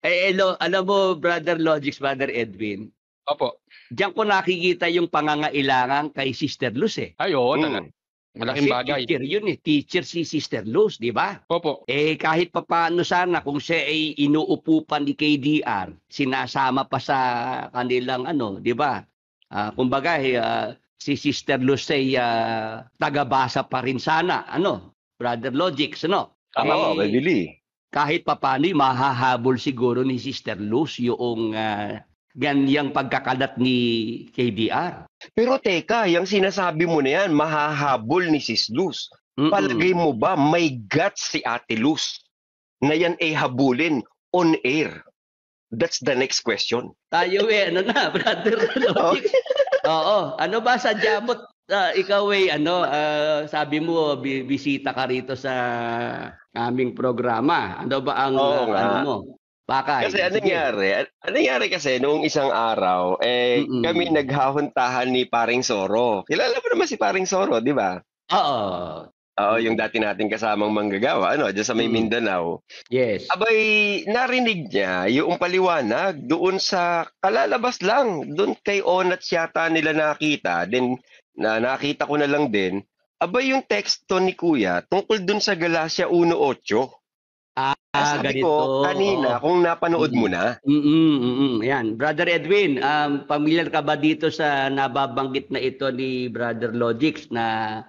Alam mo, Brother Logix, Brother Edwin, Opo. diyan ko nakikita yung pangangailangan kay Sister Luz eh. Ay, oo, talaga. Malaking Kasi bagay. teacher yun eh. Teacher si Sister Luz, di ba? Opo. Kahit papaano sana kung siya ay inuupo pa ni KDR, sinasama pa sa kanilang di ba? Kumbaga, si Sister Luz ay tagabasa pa rin sana. Brother Logix, Tama, kay Billy. Kahit papaano, mahahabol siguro ni Sister Luz yung ganyang pagkakalat ni KDR. Pero teka, yung sinasabi mo na yan, mahahabol ni Sis Luz. Palagay mo ba may guts si Ate Luz na yan ay habulin on air? That's the next question. Tayo Brother Logix? Oo. Ano ba sadya mo? Ikaw sabi mo, bisita ka rito sa aming programa. Ano ba ang mo? Bakay. Kasi anong nangyari kasi noong isang araw, kami naghahuntahan ni Paring Soro. Kilala mo naman si Paring Soro, di ba? Oo. Oo, yung dati natin kasamang manggagawa, dyan sa may Mindanao. Yes. Abay, narinig niya yung paliwanag doon sa kalalabas lang. Doon kay Onat yata nila nakita. Then, nakita ko na lang din. Abay, yung teksto ni Kuya tungkol doon sa Galacia 1:8. Sabi ganito. ko kanina, kung napanood mo na. Yan. Brother Edwin, familiar ka ba dito sa nababanggit na ito ni Brother Logix na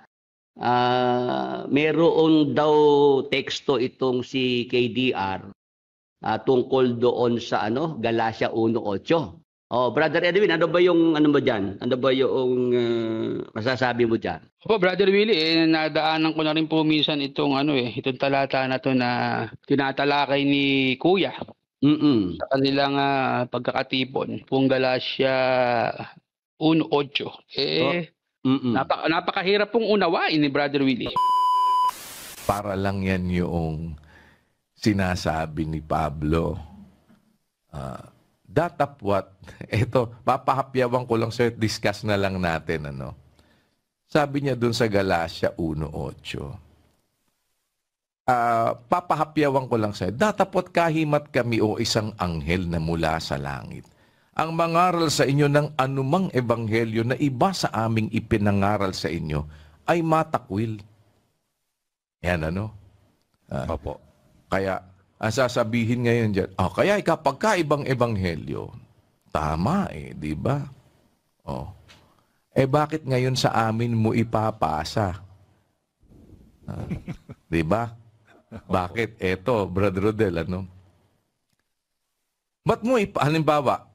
meron daw teksto itong si KDR tungkol doon sa Galacia 1:8. Brother Edwin, ano ba yung mo diyan? Ano ba yung masasabi mo diyan? Opo, Brother Willie, nadaanan ko na rin po minsan itong itong talata na to na tinatalakay ni Kuya. Sa kanilang pagkakatipon, kung Galacia 1:8. Napakahirap pong unawain ni Brother Willie. Para lang yan yung sinasabi ni Pablo. Datapwat, ito, papahapyawan ko lang sir, discuss na lang natin, Sabi niya dun sa Galacia 1:8. Papahapyawan ko lang sir, datapwat kahimat kami o isang anghel na mula sa langit. Ang mangaral sa inyo ng anumang ebanghelyo na iba sa aming ipinangaral sa inyo ay matakwil. Yan Opo. Kaya, ang sasabihin ngayon dyan, kaya kapag kaibang ebanghelyo, tama di ba? Bakit ngayon sa amin mo ipapasa? Di ba? Bakit? Eto, Brother Rodel, Ba't mo halimbawa,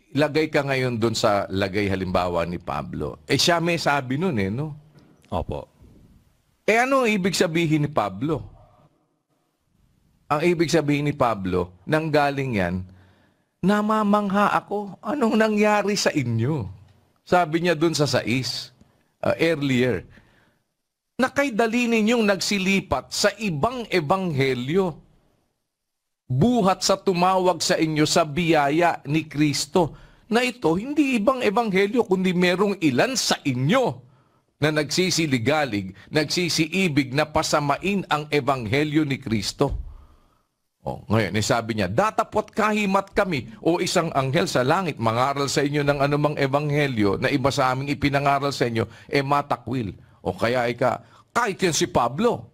ilagay ka ngayon doon sa lagay halimbawa ni Pablo. Siya may sabi nun Opo. Ano ang ibig sabihin ni Pablo? Ang ibig sabihin ni Pablo, nanggaling yan, namamangha ako, anong nangyari sa inyo? Sabi niya dun sa 6, earlier, na kay dali ninyong nagsilipat sa ibang ebanghelyo, buhat sa tumawag sa inyo sa biyaya ni Kristo, na ito hindi ibang ebanghelyo, kundi merong ilan sa inyo na nagsisiligalig, nagsisiibig na pasamain ang ebanghelyo ni Kristo. Ngayon, sabi niya, datapot kahimat kami o isang anghel sa langit mangaral sa inyo ng anumang ebanghelyo na iba sa aming ipinangaral sa inyo, matakwil. Kaya kahit yan si Pablo.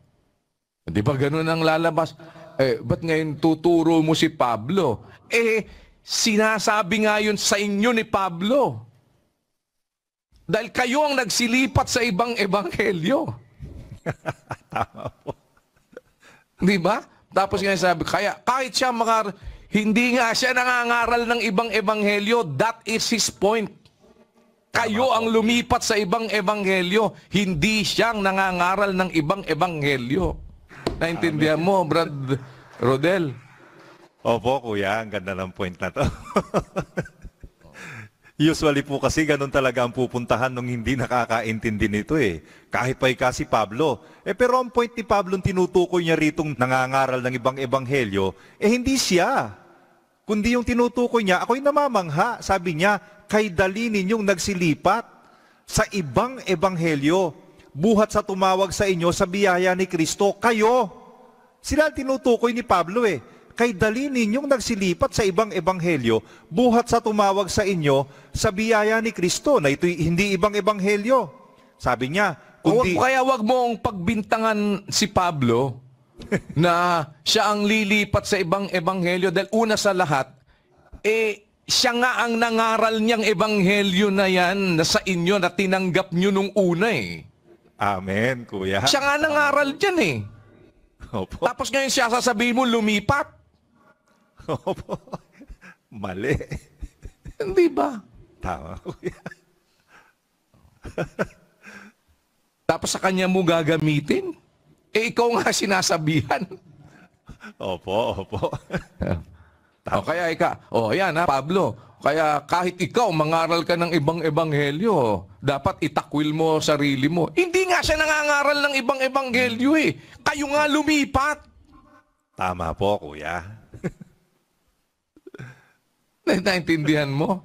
Di ba ganun ang lalabas? Ba't ngayon tuturo mo si Pablo? Sinasabi nga yun sa inyo ni Pablo. Dahil kayo ang nagsilipat sa ibang ebanghelyo. Tama po. Di ba? Tapos nga sabi, kaya kahit siya hindi nga siya nangangaral ng ibang ebanghelyo, that is his point. Kayo ang lumipat sa ibang ebanghelyo, hindi siyang nangangaral ng ibang ebanghelyo. Naintindihan mo, Brad Rodel? Opo, Kuya, ang ganda ng point na to. Usually po kasi ganun talaga ang pupuntahan nung hindi nakakaintindi nito Kahit pa si Pablo. Pero ang point ni Pablo, tinutukoy niya ritong nangangaral ng ibang ebanghelyo, hindi siya. Kundi yung tinutukoy niya, ako'y namamangha. Sabi niya, kay dali ninyong nagsilipat sa ibang ebanghelyo, buhat sa tumawag sa inyo sa biyaya ni Kristo. Kayo. Sila tinutukoy ni Pablo kay dali ninyong nagsilipat sa ibang ebanghelyo, buhat sa tumawag sa inyo sa biyaya ni Kristo, na ito'y hindi ibang ebanghelyo. Sabi niya, kundi... Kaya wag mong pagbintangan si Pablo na siya ang lilipat sa ibang ebanghelyo dahil una sa lahat, siya nga ang nangaral niyang ebanghelyo na yan na sa inyo na tinanggap niyo nung una eh. Amen, kuya. Siya nga nangaral dyan eh. Opo. Tapos ngayon siya sasabihin mo lumipat. Opo. Mali. Hindi ba? Tama, kuya. Tapos sa kanya mo gagamitin? Ikaw nga sinasabihan. Opo. Kaya yan ha, Pablo. Kaya kahit ikaw mangaral ka ng ibang ebanghelyo, dapat itakwil mo sarili mo. Hindi nga siya nangangaral ng ibang ebanghelyo eh. Kayo nga lumipat. Tama po, kuya. Naintindihan mo?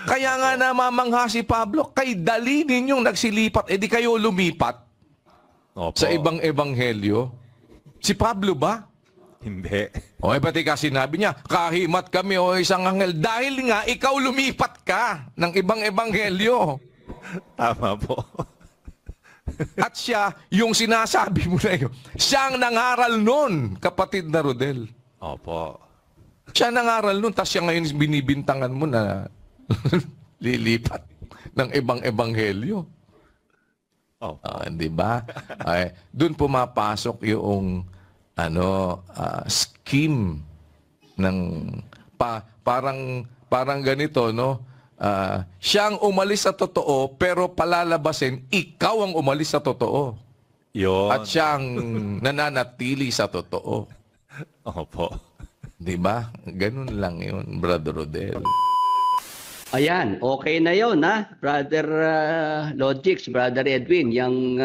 Kaya nga namamangha si Pablo, kay dali ninyong nagsilipat, di kayo lumipat. Opo. Sa ibang ebanghelyo. Si Pablo ba? Hindi. Pati ka sinabi niya, kahimat kami isang anghel. Dahil nga, ikaw lumipat ka ng ibang ebanghelyo. Tama po. At siya, yung sinasabi mo na yun, siya ang nangaral nun, kapatid na Rodel. Opo. Siya nangaral nun, tapos siya ngayon binibintangan mo na lilipat ng ibang ebanghelyo. Opo. Di ba? Doon pumapasok yung scheme ng parang ganito, no? Siyang umalis sa totoo, pero palalabasin, ikaw ang umalis sa totoo. Yun. At siyang nananatili sa totoo. Opo. Di ba? Ganun lang yun, Brother Rodel. Ayan, okay na yon ha, Brother Logix, Brother Edwin, yung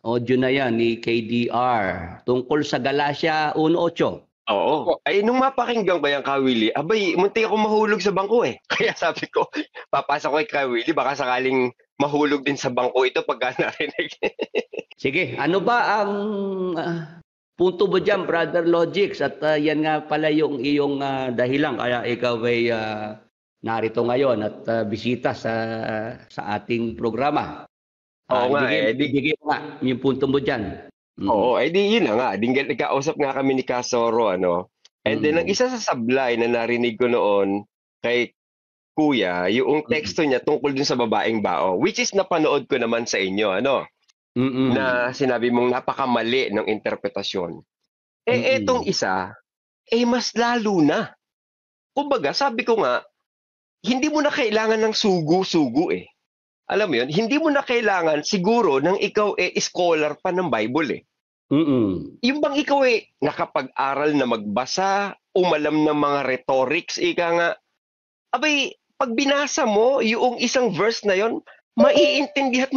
audio na yan ni KDR tungkol sa Galatia 1:8. Oo. Ay, nung mapakinggan ko yung Kawili, abay, munti ako mahulog sa bangko eh. Kaya sabi ko, papasok ko kay Kawili, baka sakaling mahulog din sa bangko ito pagka narinig. Sige, ano ba ang punto mo dyan, Brother Logix? At yan nga pala yung iyong dahilan, kaya ikaw ay narito ngayon at bisita sa ating programa. Oo nga, bigay mo nga yung punto mo dyan. Oo, di yun na nga. Nagkausap nga kami ni Kasoro, ano. And then, ang isa sa sablay na narinig ko noon kay Kuya, yung teksto niya tungkol dun sa babaeng bao, which is napanood ko naman sa inyo, ano. Na sinabi mong napakamali ng interpretasyon. Etong isa, mas lalo na. Kumbaga, sabi ko nga, hindi mo na kailangan ng sugu-sugu eh. Alam mo yun, hindi mo na kailangan siguro ng ikaw scholar pa ng Bible eh. Yung bang ikaw nakapag-aral na magbasa, umalam ng mga rhetorics, ika nga, abay, pag binasa mo yung isang verse na yon, maiintindihan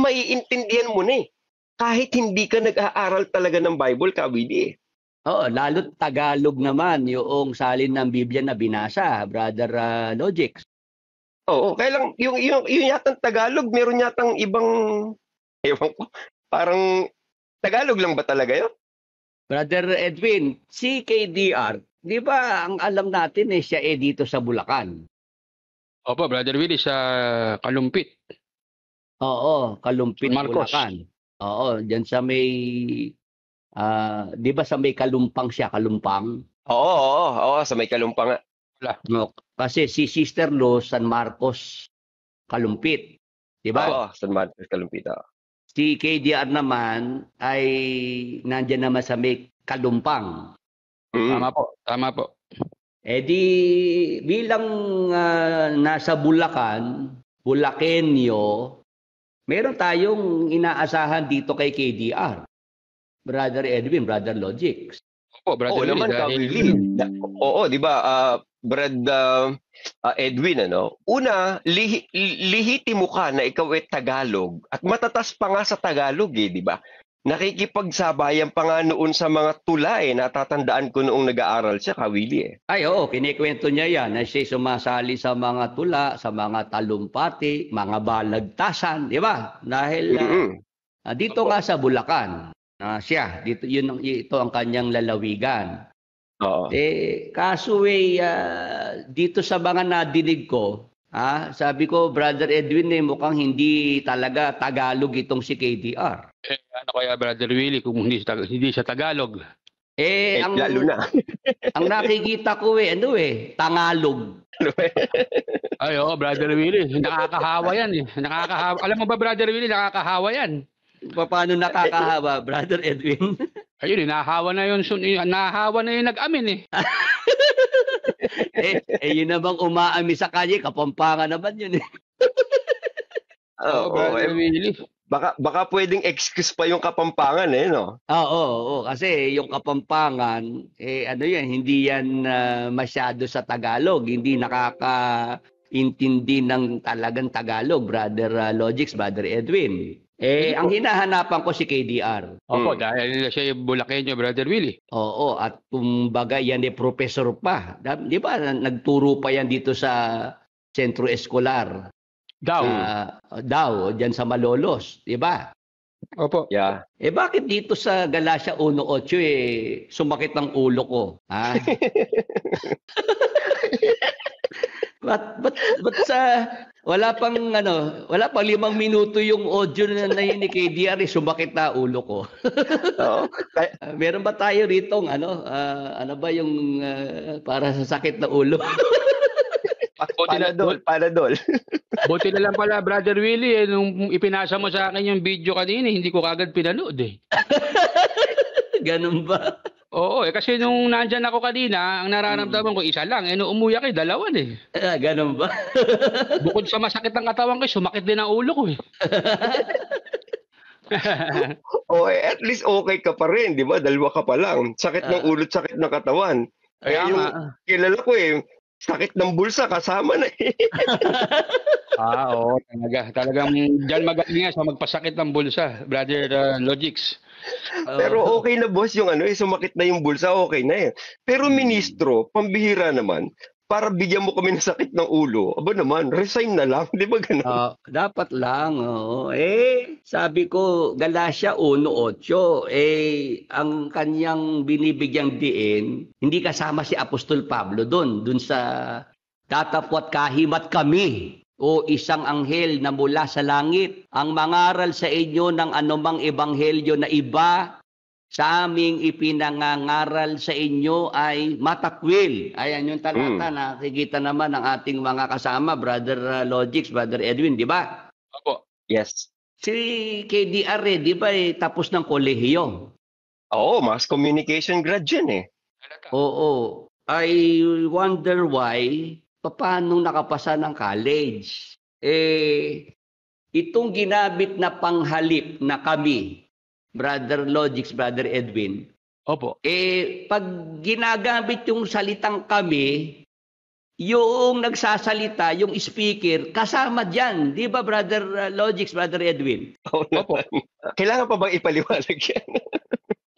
mo na eh. Kahit hindi ka nag-aaral talaga ng Bible, Kawili eh. Oo, lalo't Tagalog naman yung salin ng Biblia na binasa, Brother Logix. Oo, kaya lang, yung yatang Tagalog, meron yatang ibang, ewan ko, parang Tagalog lang ba talaga yun? Brother Edwin, si KDR, di ba ang alam natin siya dito sa Bulacan? Opo, Brother Willie, sa Kalumpit. Oo, Kalumpit, Marcos. Bulacan. Oo, dyan sa may, di ba sa may Kalumpang siya, Kalumpang? Oo, sa may Kalumpang. No, kasi si Sister Luz, San Marcos, Kalumpit. Di ba? Oo, San Marcos, Kalumpit. Si KDR naman ay nandiyan naman sa may Kalumpang. Tama po. Di bilang nasa Bulacan, Bulakenyo, meron tayong inaasahan dito kay KDR. Brother Edwin, Brother Logix. Opo, Brother Oo naman, Kawili. Oo, di ba, Brad Edwin, ano? Una, lihitimo ka na ikaw Tagalog at matatas pa nga sa Tagalog di ba? Nakikipagsabayan pa nga noon sa mga tula natatandaan ko noong nag-aaral siya, Kawili Ay, oo, kinikwento niya yan na siya sumasali sa mga tula, sa mga talumpati, mga balagtasan, di ba? Dahil dito nga sa Bulacan, ito ang kanyang lalawigan. Oo. Kaso dito sa mga nadinig ko, sabi ko, Brother Edwin, mukhang hindi talaga Tagalog itong si KDR. Ano kaya, Brother Willie, kung hindi siya Tagalog? Lalo na. Ang nakikita ko Tangalog. Ay, oo, Brother Willie. Nakakahawa yan eh. Alam mo ba, Brother Willie, nakakahawa yan. Paano nakakahawa, Brother Edwin? Ayun, nahahawa na yung nag-amin eh. Yun namang umaami sa kanya, Kapampangan naman yun eh. Brother Willie. Baka pwedeng excuse pa yung Kapampangan no? Oo, kasi yung Kapampangan, hindi yan masyado sa Tagalog, hindi nakakaintindi ng talagang Tagalog, Brother Logix, Brother Edwin. Ang hinahanapan ko si KDR. Opo, dahil siya yung Bulakenyo, Brother Willie. Oo, at kumbaga yan professor pa. Di ba, nagturo pa yan dito sa Sentro Escolar. Daw, dyan sa Malolos, di ba? Opo. Yeah. Bakit dito sa Galacia 1:8 sumakit ang ulo ko? Ba't sa wala pang 5 minuto yung audio na yun ni KDR, sumakit na ulo ko. Oo. Meron ba tayo rito ano ba yung para sa sakit na ulo? Panadol. Buti na lang pala, Brother Willie, nung ipinasa mo sa akin yung video kanina, hindi ko kagad pinanood eh. Ganun ba? Oo, kasi nung nandyan ako kanina, ang nararamdaman ko isa lang, nung umuyak dalawan eh. Ganun ba? Bukod sa masakit ang katawan ko, sumakit din ang ulo ko eh. At least okay ka pa rin, di ba? Dalawa ka pa lang. Sakit ng ulo, sakit ng katawan. Yung kilala ko sakit ng bulsa, kasama na eh. Oo, talagang dyan magaling sa magpasakit ng bulsa, Brother Logix. Pero okay na boss yung sumakit na yung bulsa, okay na eh. Pero ministro, pambihira naman, para bigyan mo kami ng sakit ng ulo, aba naman, resign na lang, di ba ganun? Dapat lang, sabi ko, Galacia 1:8, ang kanyang binibigyang diin, hindi kasama si Apostol Pablo dun sa tatapwat kahimat kami, o isang anghel na mula sa langit, ang mangaral sa inyo ng anumang ebanghelyo na iba sa aming ipinangangaral sa inyo ay matakwil. Ayan yung talata, nakikita naman ng ating mga kasama, Brother Logix, Brother Edwin, di ba? Opo. Yes. Si KDR, di ba, tapos ng kolehiyo? Oo, mass communication grad yan eh. Oo. I wonder why, paano nakapasa ng college? Itong ginamit na panghalip na kami, Brother Logix, Brother Edwin. Opo. Pag ginagamit yung salitang kami, yung nagsasalita, yung speaker, kasama dyan. Di ba, Brother Logix, Brother Edwin? Opo. Kailangan pa bang ipaliwanag yan?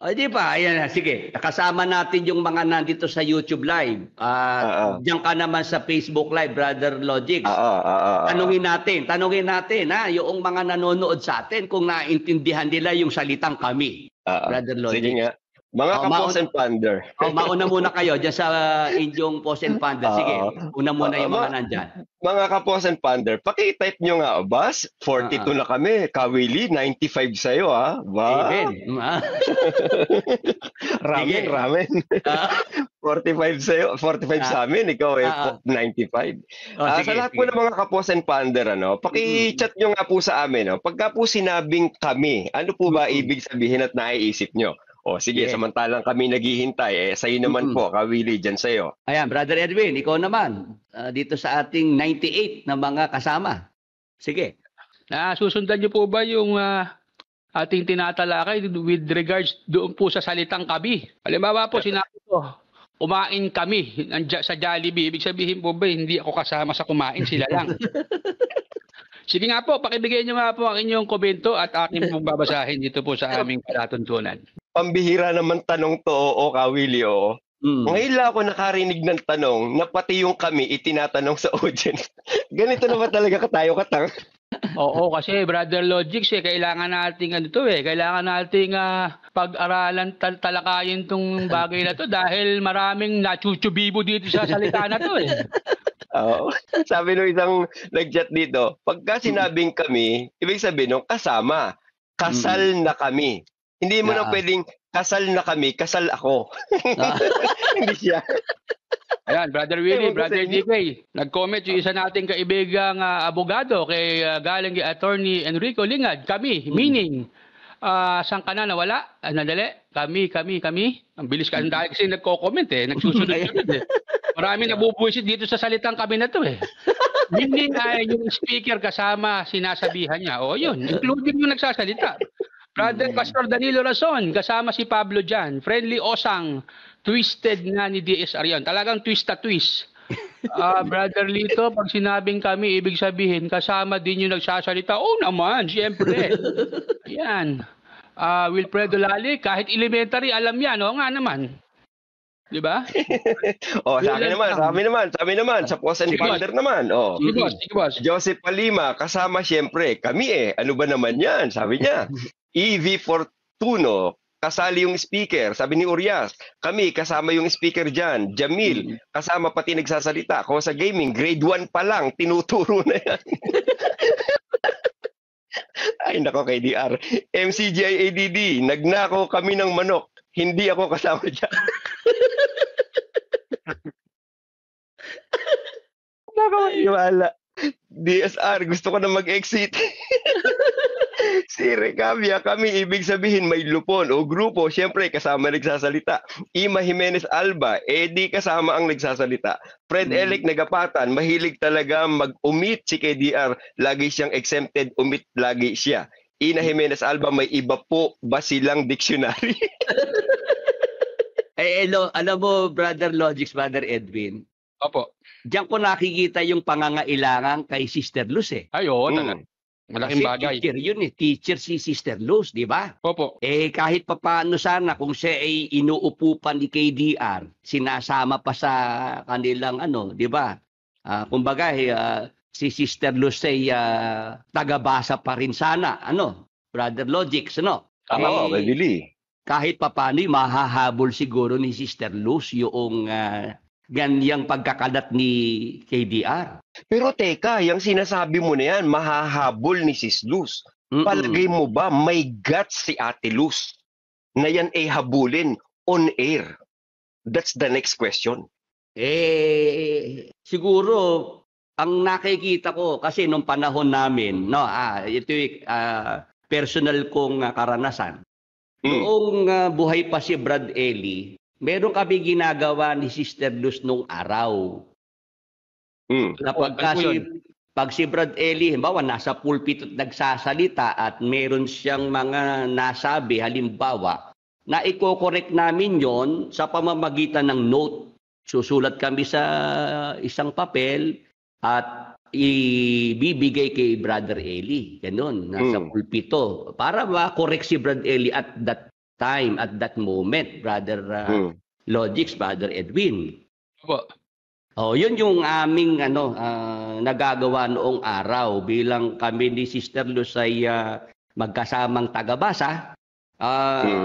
Di ba? Ayan, sige. Kasama natin yung mga nandito sa YouTube Live. Diyan ka naman sa Facebook Live, Brother Logix. Tanungin natin, yung mga nanonood sa atin kung naintindihan nila yung salitang kami, Brother Logix. Sige nga. Mga ka-pause and ponder. Mauna muna kayo dyan sa inyong pause and ponder. Sige, una muna yung mga nandyan. Mga ka-pause and ponder, paki-type nyo nga, Bas, 42 na kami. Kawili, 95 sa'yo, ha? Ba? Amen. Ramen. 45 sa'yo, 45 sa amin, ikaw 95. Sa lahat po ng mga ka-pause and ponder, paki-chat nyo nga po sa amin. Pagka po sinabing kami, ano po ba ibig sabihin at naiisip nyo? Sige, samantalang kami naghihintay. Sa'yo naman po, Kawili, dyan sa'yo. Ayan, Brother Edwin, ikaw naman. Dito sa ating 98 na mga kasama. Sige. Susundan niyo po ba yung ating tinatalakay with regards doon po sa salitang kami? Halimbawa po, sinabi ko, kumain kami sa Jollibee. Ibig sabihin po ba, hindi ako kasama sa kumain, sila lang. Sige nga po, pakibigay niyo nga po ang inyong komento at aking pong babasahin dito po sa aming palatuntunan. Pambihira naman tanong to, Kawili, Ngayon lang ako nakarinig ng tanong na pati yung kami itinatanong sa audience. Ganito na ba talaga katayo katang? Oo, kasi Brother Logics kailangan nating kailangan nating pag-aralan talakayin tong bagay na to dahil maraming nachuchubibo dito sa salita na to Oo. Sabi nung isang nag-chat dito, pagka sinabing kami, ibig sabihin nung kasama, kasal na kami. Hindi mo na pwedeng kasal na kami, kasal ako. Hindi siya. Ayan, Brother Willie, Brother DK, nag-comment yung isa nating kaibigang abogado galing kay Attorney Enrico Lingad. Kami, meaning, saan ka na nawala? Nadali? Kami. Ang bilis ka. Dahil kasi nagko-comment nagsusunod-sunod Marami nabubuisit dito sa salitang kami na to Meaning yung speaker kasama sinasabihan niya. O yun, including yung nagsasalita. Brother Pastor Danilo Razon, kasama si Pablo dyan. Friendly Osang, twisted na ni DSR yan. Talagang twist na twist. Brother Lito, pag sinabing kami, ibig sabihin, kasama din yung nagsasalita. Oo naman, siyempre. Ayan. Wilfredo Lali, kahit elementary, alam yan. Oo nga naman. Di ba? Sa amin naman. Sa Post and Founder naman. Sige, boss. Joseph Palima, kasama siyempre. Kami Ano ba naman yan? Sabi niya. EV Fortuno, kasali yung speaker. Sabi ni Urias, kami kasama yung speaker dyan. Jamil, kasama pati nagsasalita. Ako sa gaming, grade 1 pa lang, tinuturo na yan. Ay nako kay DR. MCGIADD, nagnako kami ng manok. Hindi ako kasama dyan. Nakakaiwala. DSR, gusto ko na mag-exit. Si Recavia, kami ibig sabihin may lupon o grupo, siyempre kasama nagsasalita. Ima Jimenez Alba, di kasama ang nagsasalita. Fred Elec Nagapatan, mahilig talaga mag-omit si KDR. Lagi siyang exempted, omit lagi siya. Ina Jimenez Alba, may iba po ba silang dictionary? Alam mo, Brother Logics, Brother Edwin. Opo. Diyan ko nakikita yung pangangailangan kay Sister Luz Ayun, malaking bagay. Teacher yun Teacher si Sister Luz, di ba? Opo. Kahit papaano sana kung siya ay inuupo pa ni KDR, sinasama pa sa kanilang di ba? Kumbaga, si Sister Luz ay tagabasa pa rin sana, Brother Logics, Tama, Billy. Kahit papaano, mahahabol siguro ni Sister Luz yung ganyang pagkakalat ni KDR. Pero teka, yung sinasabi mo na yan, mahahabol ni Sis Luz. Palagay mo ba may guts si Ate Luz na yan ay habulin on air? That's the next question. Siguro, ang nakikita ko, kasi nung panahon namin, ito yung personal kong karanasan. Noong buhay pa si Brad Eli, meron kami ginagawa ni Sister Luz nung araw. Pag si Brad Eli, halimbawa, nasa pulpit at nagsasalita at meron siyang mga nasabi, halimbawa, na i-correct namin yon sa pamamagitan ng note. Susulat kami sa isang papel at ibibigay kay Brother Eli. Ganun, nasa pulpito. Para ma-correct si Brad Eli at that time, at that moment, Brother Logics, Brother Edwin. Yun yung aming nagagawa noong araw bilang kami ni Sister Luz ay magkasamang tagabasa.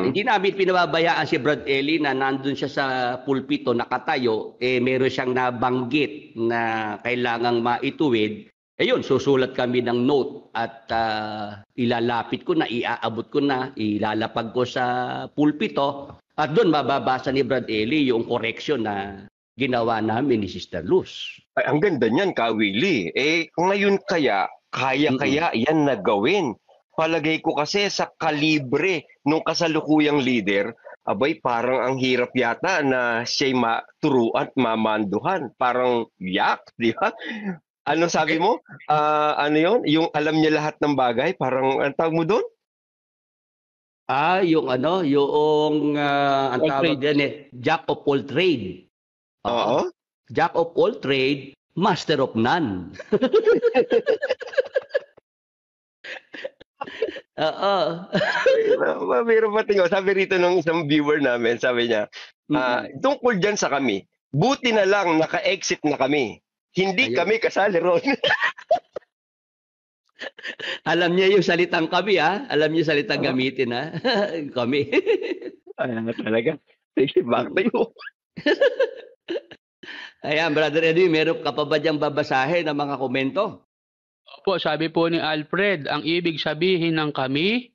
Hindi namin pinababayaan si Brad Eli na nandun siya sa pulpito nakatayo, meron siyang nabanggit na kailangang maituwid. Yun, susulat kami ng note at ilalapit ko na, iaabot ko na, ilalapag ko sa pulpito at doon mababasa ni Brad Eli yung correction na ginawa namin ni Sister Luz. Ay, ang ganda niyan, Ka Willie. Ngayon kaya yan na gawin? Palagay ko kasi sa kalibre nung kasalukuyang leader, abay parang ang hirap yata na siya'y maturuan at mamanduhan. Parang yak, di ba? Ano sabi mo? Ano yun? Yung alam niya lahat ng bagay? Parang, ang tawag mo doon? Yung ang tawag yan Jack of all trade. Oo. Jack of all trade, master of none. Oo. Pero patingo, sabi rito ng isang viewer namin, sabi niya, tungkol dyan sa kami, buti na lang naka-exit na kami. Hindi kami kasali ron. Alam niya yung salitang kami, ha? Alam niya salitang gamitin, ha? Kami. Ayan na talaga. Sige, back to you. Ayan, Brother Edwin, meron ka pa ba diyang babasahin ng mga komento? Opo, sabi po ni Alfred, ang ibig sabihin ng kami,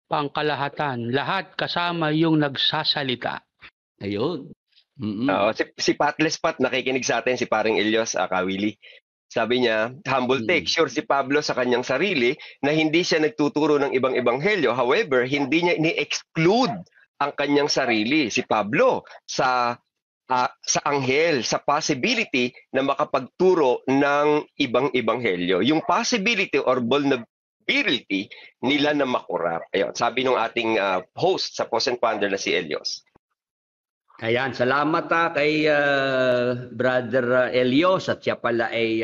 pangkalahatan. Lahat kasama yung nagsasalita. Ayun. Oo, si Patless Pat nakikinig sa atin, si paring Elios Kawili. Sabi niya, humble take, sure si Pablo sa kanyang sarili na hindi siya nagtuturo ng ibang ebanghelyo. However, hindi niya ini-exclude ang kanyang sarili, si Pablo, sa anghel, sa possibility na makapagturo ng ibang ebanghelyo. Yung possibility or vulnerability nila na makurap. Ayun, sabi ng ating host sa Pause and Ponder na si Elios. Ayan, salamat kay Brother Elios at siya pala ay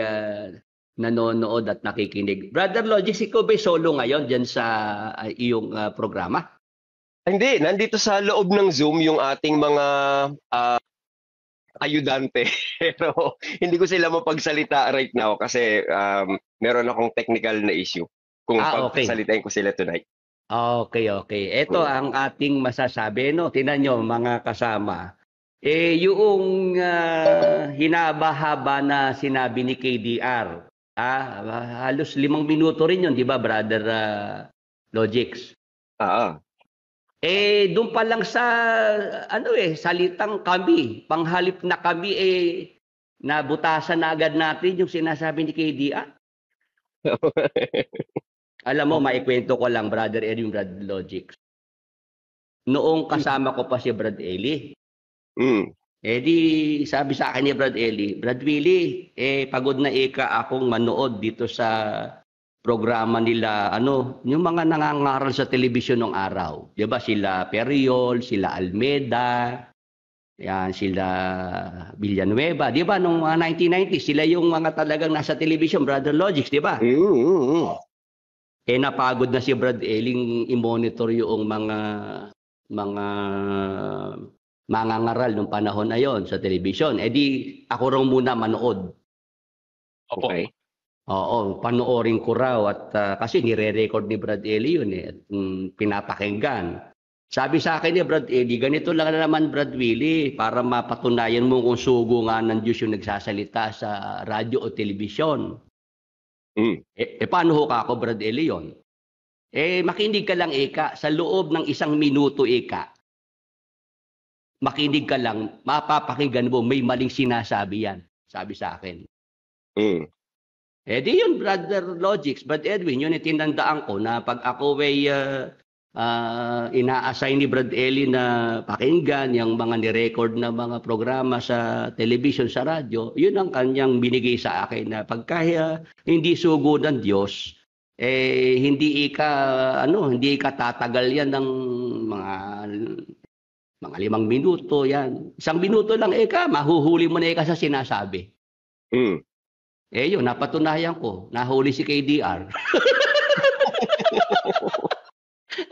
nanonood at nakikinig. Brother Logix, ikaw ba'y solo ngayon dyan sa iyong programa? Hindi, nandito sa loob ng Zoom yung ating mga ayudante. Pero hindi ko sila mapagsalita right now kasi meron akong technical na issue kung pagsalitain ko sila tonight. Okay. Ito ang ating masasabi, no? Tingnan nyo, mga kasama. Yung hinaba-haba na sinabi ni KDR, halos 5 minuto rin yun, di ba, Brother Logix? Doon pa lang sa, salitang kami, panghalip na kami, nabutasan na agad natin yung sinasabi ni KDR. Alam mo, maikwento ko lang, Brother Edwin, Brother Logix. Noong kasama ko pa si Brad Eli, di sabi sa akin ni Brad Eli, Brad Willie, pagod na akong manood dito sa programa nila, yung mga nangangaral sa telebisyon ng araw. Di ba, sila Periol, sila Almeda, yan, sila Villanueva. Di ba, noong 1990s, sila yung mga talagang nasa telebisyon, Brother Logix, di ba? Napagod na si Brad Eling i-monitor yung mga mangangaral nung panahon na yon sa telebisyon. Di ako raw muna manood. Okay. Oo, panoorin ko raw at kasi nire-record ni Brad Eli yun at pinapakinggan. Sabi sa akin ni Brad Eli, ganito lang naman Brad Willie para mapatunayan mo kung sugo nga ng Diyos yung nagsasalita sa radyo o telebisyon. Paano ho ka ako, Brad Eli, yun? Makinig ka lang, sa loob ng 1 minuto, makinig ka lang, mapapakinggan mo, may maling sinasabi yan, sabi sa akin. Di yun, Brother Logix, Brad Edwin, yun itinandaan ko na pag ako ay ina-assign ni Brad Eli na pakinggan yung mga ni-record na mga programa sa television, sa radyo, yun ang kanyang binigay sa akin na pagka hindi sugo ng Diyos, hindi ka tatagal yan ng mga 5 minuto yan. 1 minuto lang mahuhuli mo na sa sinasabi. Yun, napatunayan ko, nahuli si KDR.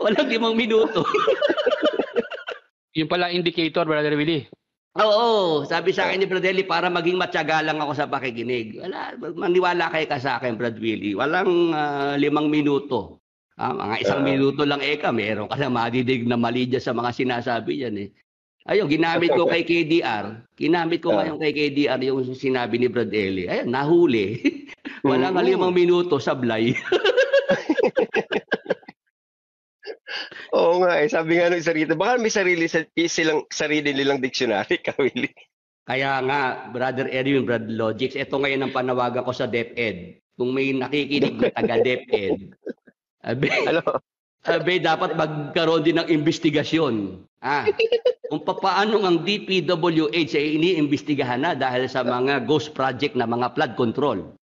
Walang 5 minuto. Yung pala indicator, Brother Willie. Oo, sabi sa akin ni Brad Eli, para maging matyaga lang ako sa pakikinig. Maniwala kayo ka sa akin, Brad Willie. Walang 5 minuto. Mga 1 minuto lang meron ka na madidig na mali dyan sa mga sinasabi yan Ayun, ginamit ko kay KDR. Ginamit ko ngayon kay KDR yung sinabi ni Brad Eli. Ayun, nahuli. Walang 5 minuto, sablay. Oo nga sabi nga nung isa rito, baka may sarili nilang dictionary, Kawili. Kaya nga, Brother Edwin, Brother Logix, ito ngayon ang panawagan ko sa DepEd. Kung may nakikinig na taga DepEd, dapat magkaroon din ng investigasyon. Kung paano ang DPWH ay iniimbestigahan na dahil sa mga ghost project na mga flood control.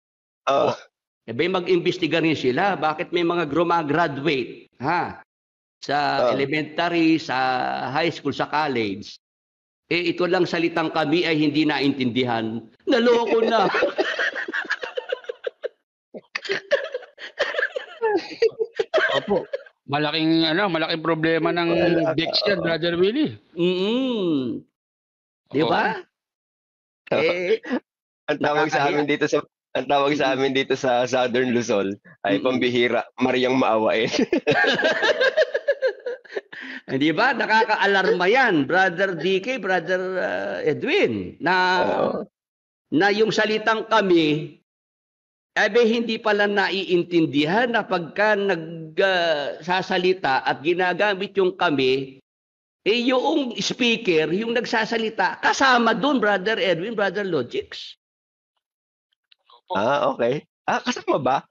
Mag-imbestiga rin sila. Bakit may mga graduate sa elementary, sa high school, sa college, ito lang salitang kami ay hindi naintindihan. Naloko na. Opo. Malaking problema ng Dex yan, Brother Willie. Di ba? Ang tawag sa amin dito sa Ang tawag sa amin dito sa Southern Luzon ay pambihira, Mariang maawain. Di ba? Nakaka-alarma yan, Brother DK, Brother Edwin, na yung salitang kami, hindi pala naiintindihan na pagka nagsasalita at ginagamit yung kami, yung speaker, yung nagsasalita, kasama dun, Brother Edwin, Brother Logix. Okay. Kasama ba?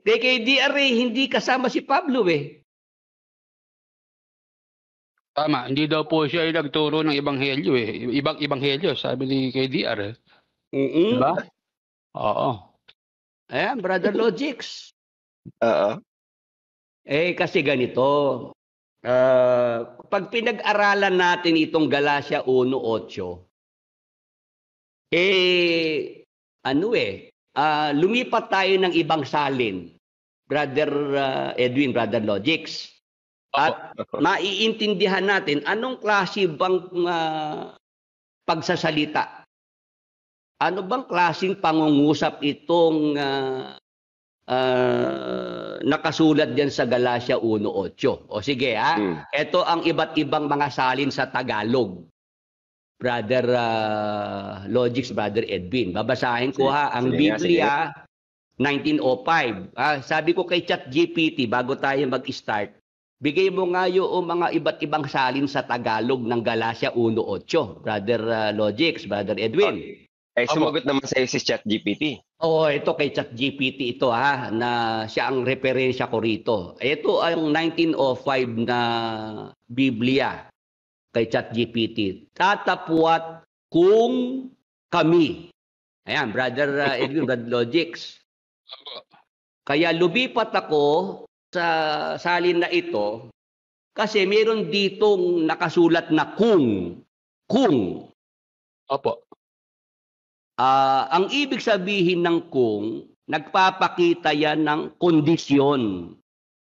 Kay DR hindi kasama si Pablo eh. Tama, hindi daw po siya ay nagturo ng ebanghelyo eh. Ibang ebanghelyo, sabi ni KDR eh. Diba? Oo. Ayan, Brother Logix. Oo. Kasi ganito. Pag pinag-aralan natin itong Galatia 1:8, lumipat tayo ng ibang salin, Brother Edwin, Brother Logix. At maiintindihan natin anong klase bang pagsasalita. Ano bang klaseng pangungusap itong nakasulat diyan sa Galatia 1:8? O sige ito ang iba't ibang mga salin sa Tagalog. Brother Logix, Brother Edwin. Babasahin ko ang Biblia 1905. Sabi ko kay ChatGPT bago tayo mag-start, bigay mo nga yung mga iba't ibang salin sa Tagalog ng Galatia 1:8. Brother Logix, Brother Edwin. Sumagot naman sa si ChatGPT. Ito kay ChatGPT ito na siya ang referensya ko rito. Ito ang 1905 na Biblia kay ChatGPT. Tatapwat kung kami. Ayan, Brother Edwin, Brother Logix. Kaya lumipat ako sa salin na ito kasi meron ditong nakasulat na kung. Kung. Opo. Ang ibig sabihin ng kung, nagpapakita yan ng kondisyon.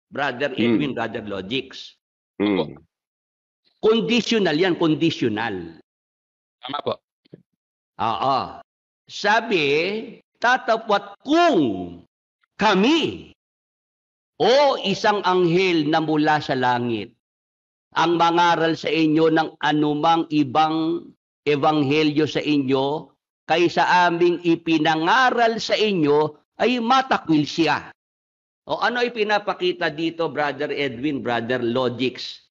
Brother Edwin, Brother Logix. Conditional yan, conditional. Tama po. Sabi, tatapwat kung kami o isang anghel na mula sa langit ang mangaral sa inyo ng anumang ibang ebanghelyo sa inyo kaysa aming ipinangaral sa inyo ay matakwil siya. Ano ipinapakita dito, Brother Edwin, Brother Logix?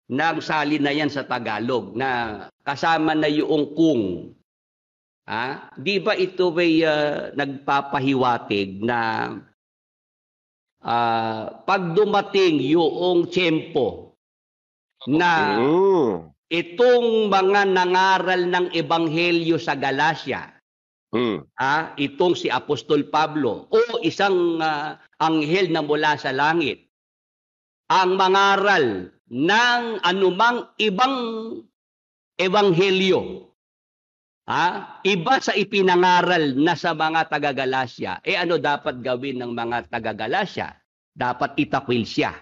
Ng salin na yan sa Tagalog na kasama na yung kung. Di ba ito ay nagpapahiwatig na pag dumating yung tiyempo na itong mga nangaral ng ebanghelyo sa Galacia, itong si Apostol Pablo o isang anghel na mula sa langit, ang mangaral ng anumang ibang ebanghelyo, iba sa ipinangaral na sa mga taga-Galacia, ano dapat gawin ng mga taga-Galacia? Dapat itakwil siya.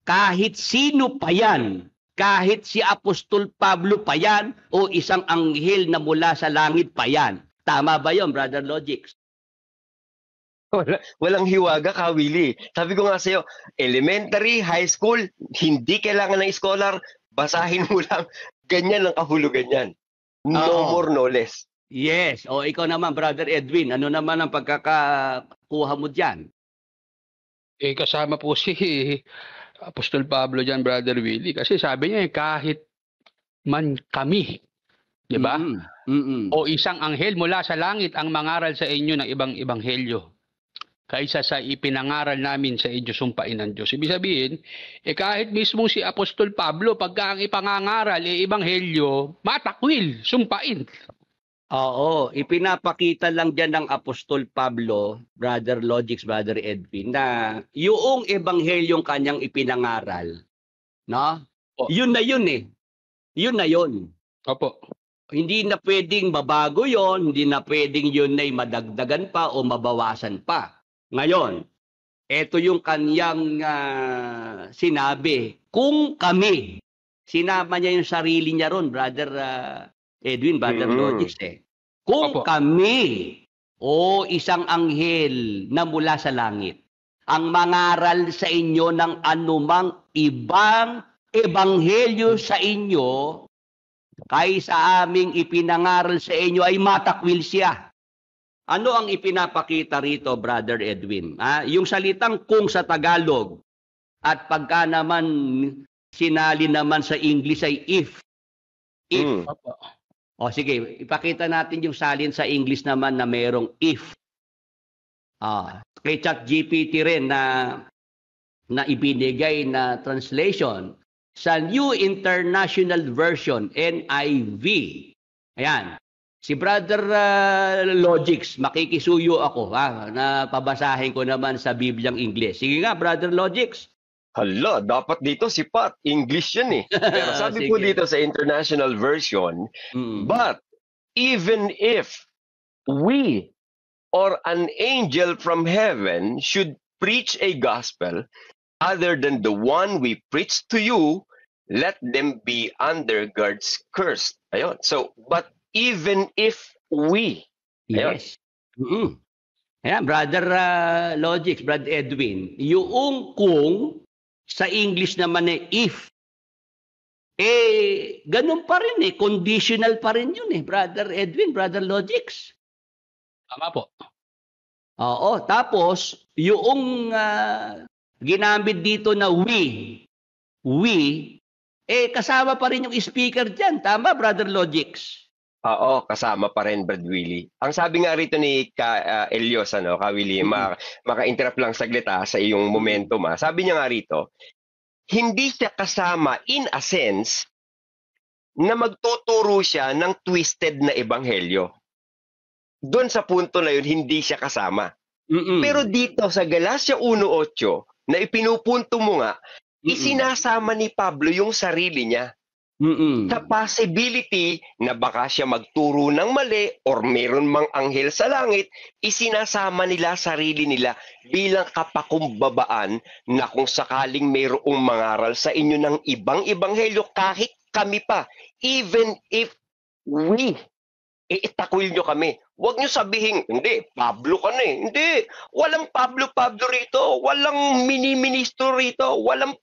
Kahit sino pa yan, kahit si Apostol Pablo pa yan, o isang anghel na mula sa langit pa yan. Tama ba yun, Brother Logix? Walang hiwaga, Kawili. Sabi ko nga sa'yo, elementary, high school, hindi kailangan ng scholar, basahin mo lang. Ganyan ang kahulugan yan. No more, no less. Yes. Ikaw naman, Brother Edwin, ano naman ang pagkakakuha mo dyan? Kasama po si Apostol Pablo dyan, Brother Willie. Kasi sabi niya, kahit man kami, di ba? O isang anghel mula sa langit ang mangaral sa inyo ng ibang ebanghelyo kaysa sa ipinangaral namin sa inyo sumpain ng Diyos. Ibig sabihin, kahit mismo si Apostol Pablo, pagka ang ipangangaral ebanghelyo, matakwil, sumpain. Oo, ipinapakita lang dyan ng Apostol Pablo, Brother Logix, Brother Edwin, na yung ebanghelyong kanyang ipinangaral, no? Yun na yun eh. Yun na yun. Opo. Hindi na pwedeng babago yon, hindi na pwedeng yun ay madagdagan pa o mabawasan pa. Ngayon, ito yung kanyang sinabi. Kung kami, sinama niya yung sarili niya ron, Brother Edwin, Brother Logix Kung Opo. kami o isang anghel na mula sa langit ang mangaral sa inyo ng anumang ibang ebanghelyo sa inyo kaysa aming ipinangaral sa inyo ay matakwil siya. Ano ang ipinapakita rito, Brother Edwin? Yung salitang kung sa Tagalog at pagka naman sinali naman sa English ay if. If. Opo. O sige, ipakita natin yung salin sa English naman na mayroong if. Kay ChatGPT rin na ibinigay na translation sa New International Version, NIV. Ayan. Si Brother Logix, makikisuyo ako na pabasahin ko naman sa Bibliang English. Sige nga, Brother Logix. Hala, dapat dito si Pat. English yan eh. Pero sabi po dito sa International Version, but even if we or an angel from heaven should preach a gospel other than the one we preach to you, let them be under God's curse. Ayun. So, but even if we. Ayun. Yes. Ayan, Brother Logix, Brother Edwin, yung kung sa English naman if, ganun pa rin conditional pa rin yun Brother Edwin, Brother Logix. Tama po. Oo, tapos yung ginamit dito na we, kasama pa rin yung speaker dyan. Tama, Brother Logix? Oo, kasama pa rin, Brad Willie. Ang sabi nga rito ni Elios, Ka Willie, maka-interrupt lang saglit sa iyong momentum. Sabi niya nga rito, hindi siya kasama in a sense na magtuturo siya ng twisted na ebanghelyo. Doon sa punto na yun, hindi siya kasama. Pero dito sa Galacia 1:8, na ipinupunto mo nga, isinasama ni Pablo yung sarili niya. Sa possibility na baka siya magturo ng mali or meron mang anghel sa langit, isinasama nila sarili nila bilang kapakumbabaan na kung sakaling mayroong mangaral sa inyo ng ibang ebanghelyo kahit kami pa, even if we, itakwil nyo kami. Huwag nyo sabihin, hindi, Pablo ka na Hindi, walang Pablo rito, walang mini-ministro rito, walang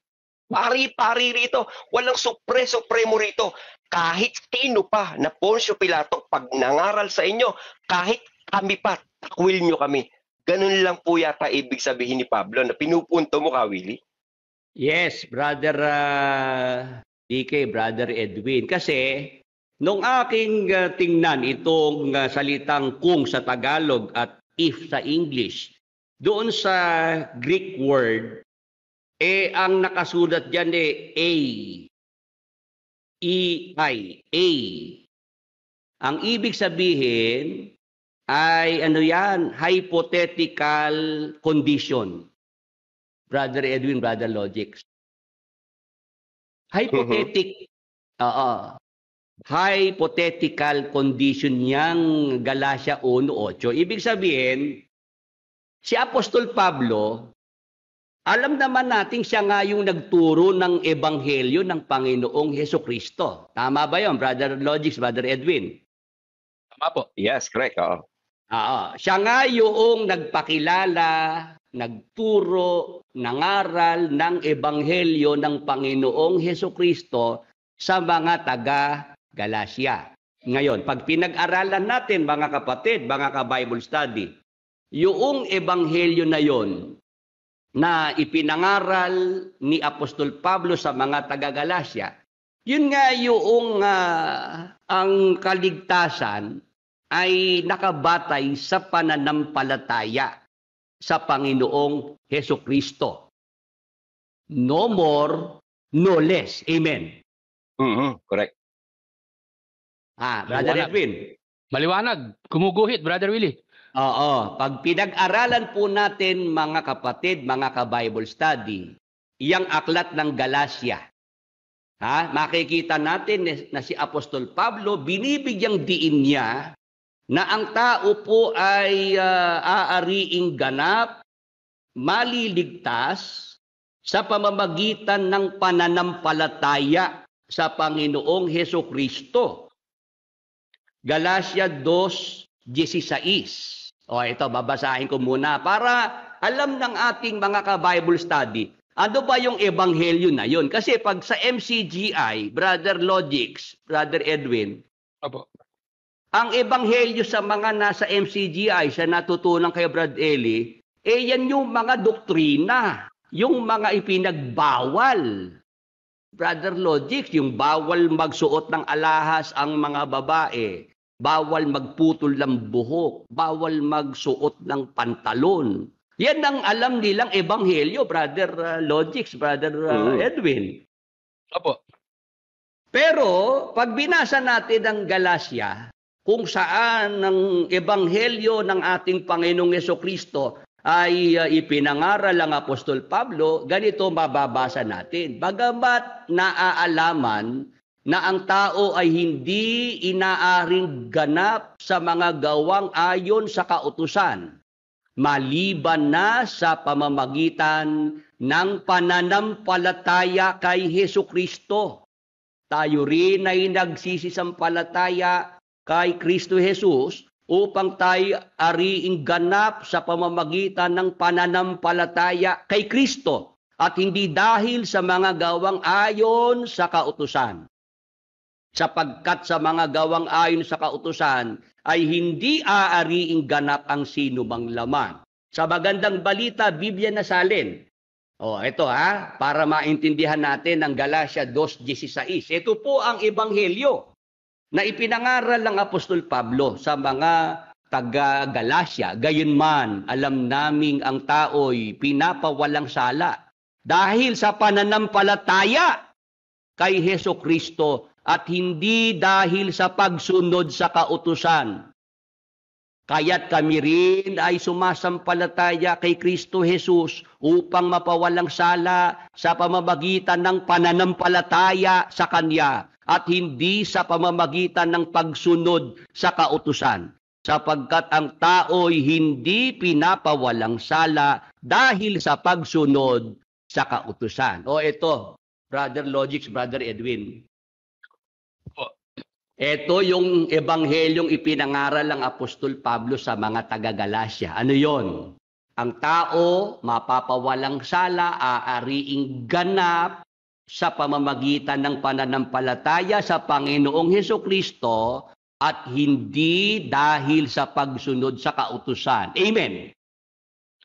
pari-pari rito, walang supremo rito. Kahit sino pa na Poncio Pilato, pag nangaral sa inyo, kahit kami pa, takwil nyo kami. Ganun lang po yata ibig sabihin ni Pablo na pinupunto mo, Ka Willie. Yes, Brother DK, Brother Edwin. Kasi nung aking tingnan itong salitang kung sa Tagalog at if sa English, doon sa Greek word, ang nakasulat dyan A. Ang ibig sabihin ay hypothetical condition. Brother Edwin, Brother Logix. Hypothetical condition niyang Galacia 1:8. Ibig sabihin, si Apostol Pablo, alam naman natin siya nga yung nagturo ng ebanghelyo ng Panginoong Hesukristo. Tama ba yun, Brother Logix, Brother Edwin? Tama po. Yes, correct. Siya nga yung nagpakilala, nagturo, nangaral ng ebanghelyo ng Panginoong Hesukristo sa mga taga-Galacia. Ngayon, pag pinag-aralan natin, mga kapatid, mga ka-Bible study, yung ebanghelyo na yon na ipinangaral ni Apostol Pablo sa mga taga-Galacia, yun nga yung ang kaligtasan ay nakabatay sa pananampalataya sa Panginoong Hesukristo. No more, no less. Amen. Correct. Brother Edwin. Maliwanag. Gumuguhit, Brother Willie. Oo. Pag pinag-aralan po natin, mga kapatid, mga ka-Bible study, iyang aklat ng Galacia, makikita natin na si Apostol Pablo, binibigyang diin niya na ang tao po ay aariing ganap, maliligtas sa pamamagitan ng pananampalataya sa Panginoong Hesukristo. Galacia 2:16. O ito, babasahin ko muna para alam ng ating mga ka-Bible study, ano ba yung ebanghelyo na yun? Kasi pag sa MCGI, Brother Logix, Brother Edwin, Opo. ang ebanghelyo sa mga nasa MCGI, sa natutunan kay Brad Eli, yan yung mga doktrina, yung mga ipinagbawal. Brother Logix, yung bawal magsuot ng alahas ang mga babae, bawal magputol ng buhok, bawal magsuot ng pantalon. Yan ang alam nilang ebanghelyo, Brother Logix, Brother Edwin. Opo. Pero pag binasa natin ang Galacia, kung saan ang ebanghelyo ng ating Panginoong Jesucristo ay ipinangaral ng Apostol Pablo, ganito mababasa natin. Bagamat naaalaman na ang tao ay hindi inaaring ganap sa mga gawang ayon sa kautusan, maliban na sa pamamagitan ng pananampalataya kay Hesukristo. Tayo rin ay nagsisisampalataya kay Kristo Jesus upang tayo ariing ganap sa pamamagitan ng pananampalataya kay Kristo at hindi dahil sa mga gawang ayon sa kautusan. Sapagkat sa mga gawang ayon sa kautusan ay hindi aariing ganap ang sino mang laman. Sa magandang balita, Biblia na salin. Ito para maintindihan natin ang Galacia 2:16. Ito po ang ebanghelyo na ipinangaral ng Apostol Pablo sa mga taga-Galacia. Gayunman, alam naming ang tao'y pinapawalang sala dahil sa pananampalataya kay Hesukristo at hindi dahil sa pagsunod sa kautusan. Kaya't kami rin ay sumasampalataya kay Kristo Jesus upang mapawalang sala sa pamamagitan ng pananampalataya sa Kanya at hindi sa pamamagitan ng pagsunod sa kautusan. Sapagkat ang tao'y hindi pinapawalang sala dahil sa pagsunod sa kautusan. Ito, Brother Logix, Brother Edwin. Ito yung ebanghelyong ipinangaral ng Apostol Pablo sa mga taga-Galacia. Ano yon? Ang tao, mapapawalang sala, aariing ganap sa pamamagitan ng pananampalataya sa Panginoong Hesukristo at hindi dahil sa pagsunod sa kautusan. Amen?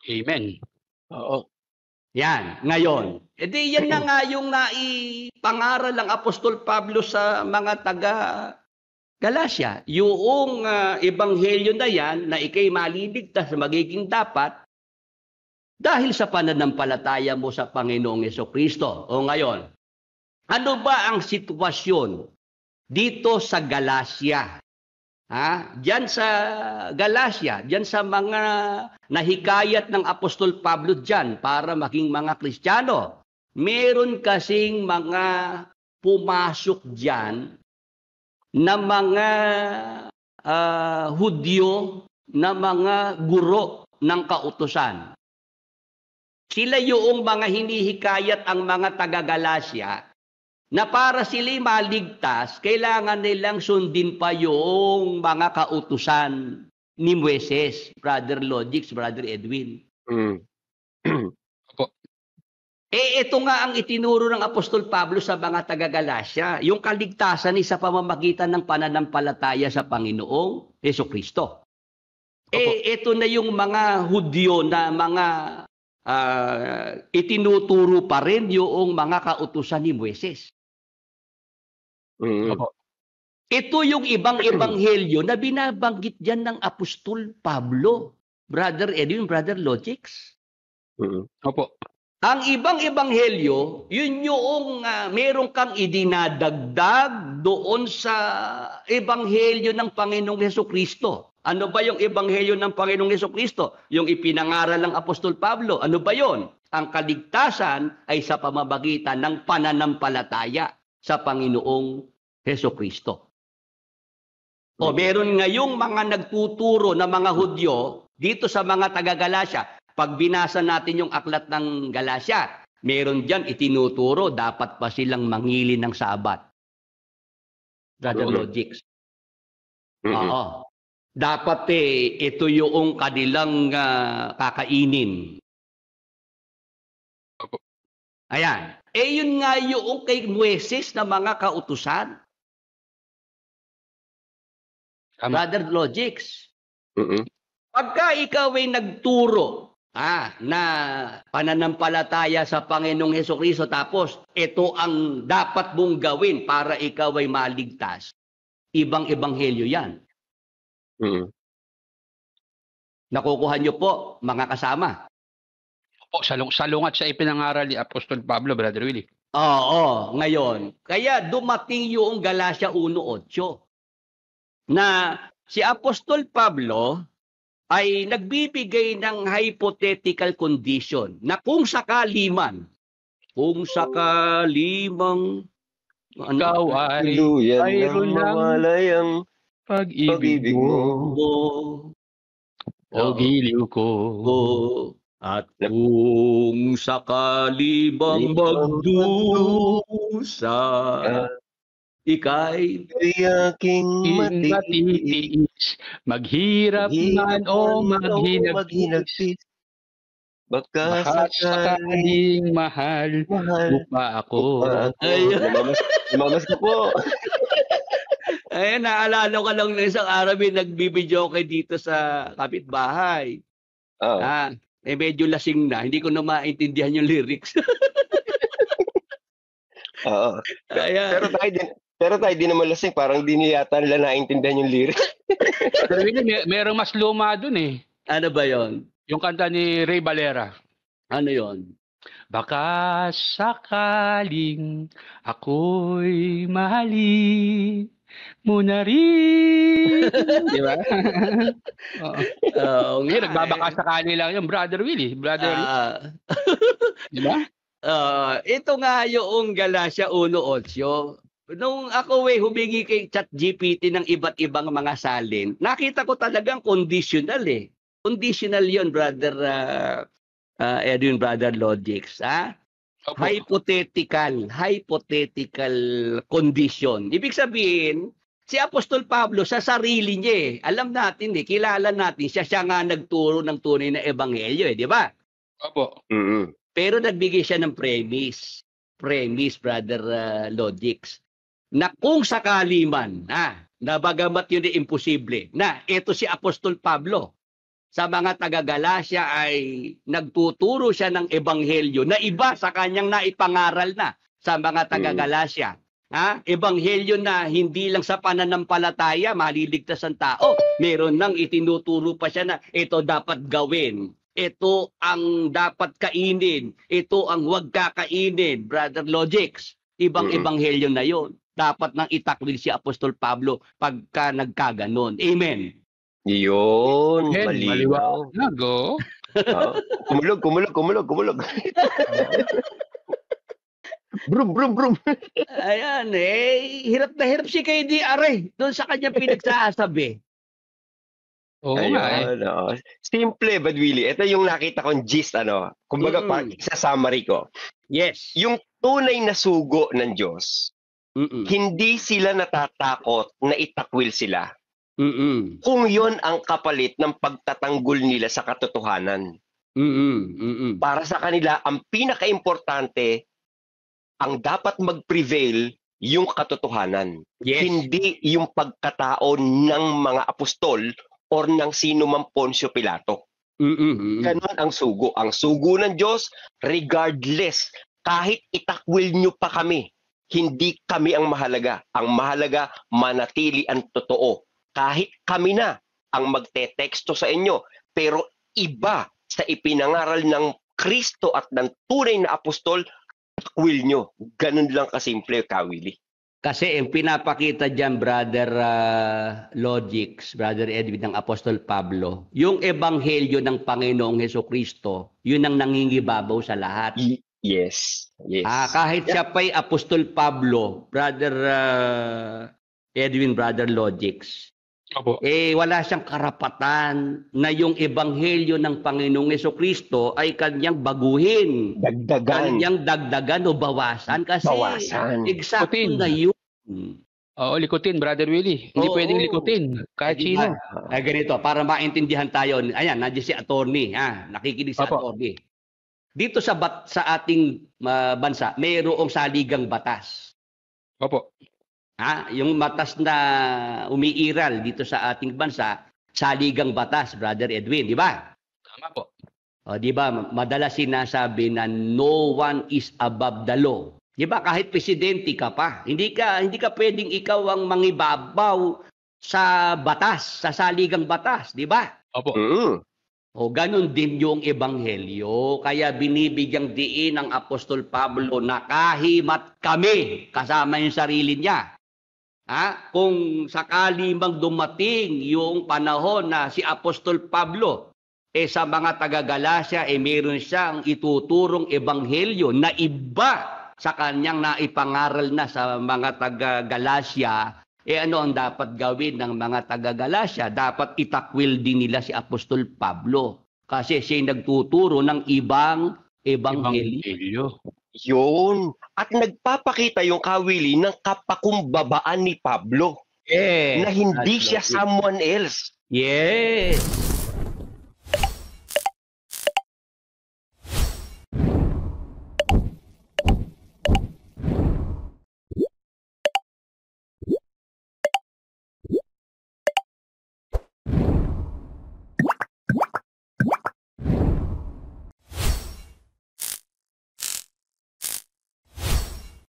Amen. Oo. Yan, ngayon. Yan na nga yung naipangaral ng Apostol Pablo sa mga taga-Galacia. Yung ebanghelyo na yan na ikay maliligtas, magiging dapat dahil sa pananampalataya mo sa Panginoong Jesucristo. Ngayon, ano ba ang sitwasyon dito sa Galacia? Diyan sa Galacia, diyan sa mga nahikayat ng Apostol Pablo diyan para maging mga Kristiyano. Meron kasing mga pumasok diyan na mga Hudyo, na mga guro ng kautusan. Sila yung mga hinihikayat ang mga taga-Galacia na para sila'y maligtas, kailangan nilang sundin pa yung mga kautusan ni Moises, Brother Logix, Brother Edwin. Ito nga ang itinuro ng Apostol Pablo sa mga taga-Galacia, yung kaligtasan ay sa pamamagitan ng pananampalataya sa Panginoong Hesukristo. Ito na yung mga Hudyo na mga itinuturo pa rin yung mga kautusan ni Moises. Ito yung ibang ebanghelyo na binabanggit dyan ng Apostol Pablo. Brother Edwin, Brother Logix. Opo. Ang ibang ebanghelyo, yun yung meron kang idinadagdag doon sa ebanghelyo ng Panginoong Hesukristo. Ano ba yung ebanghelyo ng Panginoong Hesukristo? Yung ipinangaral ng Apostol Pablo. Ano ba yon? Ang kaligtasan ay sa pamamagitan ng pananampalataya sa Panginoong Hesukristo. Meron ngayong mga nagtuturo na mga Hudyo dito sa mga taga-Galacia. Pag binasa natin yung aklat ng Galacia, meron diyan itinuturo dapat pa silang mangili ng Sabat. Brother Logix. Oo. Dapat ito yung kanilang kakainin. Ayan. Yun nga yung kay Moises na mga kautusan. Brother Logics. Pagka ikaw ay nagturo na pananampalataya sa Panginoong Hesukristo, tapos ito ang dapat mong gawin para ikaw ay maligtas, ibang ebanghelyo yan. Nakukuha niyo po, mga kasama? Po, salungat sa ipinangaral ni Apostol Pablo, Brother Willie. Oo, ngayon. Kaya dumating yung Galacia 1:8 na si Apostol Pablo ay nagbibigay ng hypothetical condition na kung sakalimang ikaw ay mayroon ng pag-ibig mo o giliw ko. At kung sakali bang magdusa, ika'y aking matitiis, maghirap man o maghinagpis, baka sakaling mahal mo pa ako. Lumamas ka po. Ayun, naalala ko lang na isang araw nagbibideo kay dito sa kapitbahay. Medyo lasing na. Hindi ko na maintindihan yung lyrics. Oo. Pero tayo din naman lasing. Parang di yata nila naintindihan yung lyrics. Pero merong mas luma dun eh. Ano ba yon? Yung kanta ni Ray Valera. Ano yon? Baka sakaling ako'y mahalin mo na rin. Di ba? Nagbabaka sakali lang yung Brother Willie. Di ba? Ito nga yung Galacia 1:8. Nung ako humingi kay ChatGPT ng iba't ibang mga salin, nakita ko talagang conditional eh. Conditional yon, Brother Edwin, Brother Logics. Hypothetical condition. Ibig sabihin, si Apostol Pablo sa sarili niya alam natin kilala natin siya nga nagturo ng tunay na ebanghelyo di ba? Opo. Pero nagbigay siya ng premise, Brother Logics, na kung sakali man, na bagamat yun imposible, na ito si Apostol Pablo, sa mga taga-Galacia ay nagtuturo siya ng ebanghelyo na iba sa kanyang naipangaral na sa mga taga-Galacia. Ebanghelyo na hindi lang sa pananampalataya maliligtas ang tao. Meron nang itinuturo pa siya na ito dapat gawin. Ito ang dapat kainin. Ito ang huwag kakainin. Brother Logics, ibang ebanghelyo na yon. Dapat nang itakwil si Apostol Pablo pagka nagkaganon. Amen. Yun, maliwaw. Kumulog. Brum. Ayan hirap na hirap si KDR doon sa kanyang pinagsasabi. Simple, Bad Willie. Ito yung nakita kong gist, Kumbaga, sa summary ko. Yes. Yung tunay na sugo ng Diyos, hindi sila natatakot na itakwil sila. Kung yon ang kapalit ng pagtatanggol nila sa katotohanan. Para sa kanila, ang pinaka-importante, ang dapat mag-prevail, yung katotohanan. Yes. Hindi yung pagkatao ng mga apostol or ng sino mang Poncio Pilato. Ganon ang sugo. Ang sugo ng Diyos, regardless, kahit itakwil nyo pa kami, hindi kami ang mahalaga. Ang mahalaga, manatili ang totoo. Kahit kami na ang magte-teksto sa inyo, pero iba sa ipinangaral ng Kristo at ng tunay na apostol, takwil nyo. Ganun lang kasimple, Kawili. Kasi ang pinapakita dyan, Brother Logics, Brother Edwin, ng Apostol Pablo, yung ebanghelyo ng Panginoong Hesukristo, yun ang nangingibabaw sa lahat. Yes. Kahit siya pa'y Apostol Pablo, Brother Edwin, Brother Logics, wala siyang karapatan na yung ebanghelyo ng Panginoong Hesukristo ay kanyang baguhin. Kanyang dagdagan o bawasan. Kasi eksakto na yun. Oo, likutin, Brother Willie. Hindi Oo. pwedeng likutin. Kahit Di sino. ba? Ganito, para maintindihan tayo. Ayan, nandiyan si attorney. Nakikinig sa Opo. attorney. Dito sa ating bansa, mayroong saligang batas. Opo. Yung batas na umiiral dito sa ating bansa, saligang batas, Brother Edwin, di ba? Tama po. O, di ba, madalas sinasabi na no one is above the law. Di ba, kahit presidente ka pa, hindi ka pwedeng ikaw ang mangibabaw sa batas, sa saligang batas, di ba? Opo. O ganun din yung ebanghelyo. Kaya binibigyang diin ng Apostol Pablo na kahimat kami kasama yung sarili niya. Kung sakali mang dumating yung panahon na si Apostol Pablo sa mga taga-Galacia meron siyang ituturong ebanghelyo na iba sa kanyang naipangaral na sa mga taga-Galacia, ano ang dapat gawin ng mga taga-Galacia? Dapat itakwil din nila si Apostol Pablo kasi siya nagtuturo ng ibang ebanghelyo. Yun. At nagpapakita yung kawili ng kapakumbabaan ni Pablo. Yes. Na hindi siya someone else. Yes.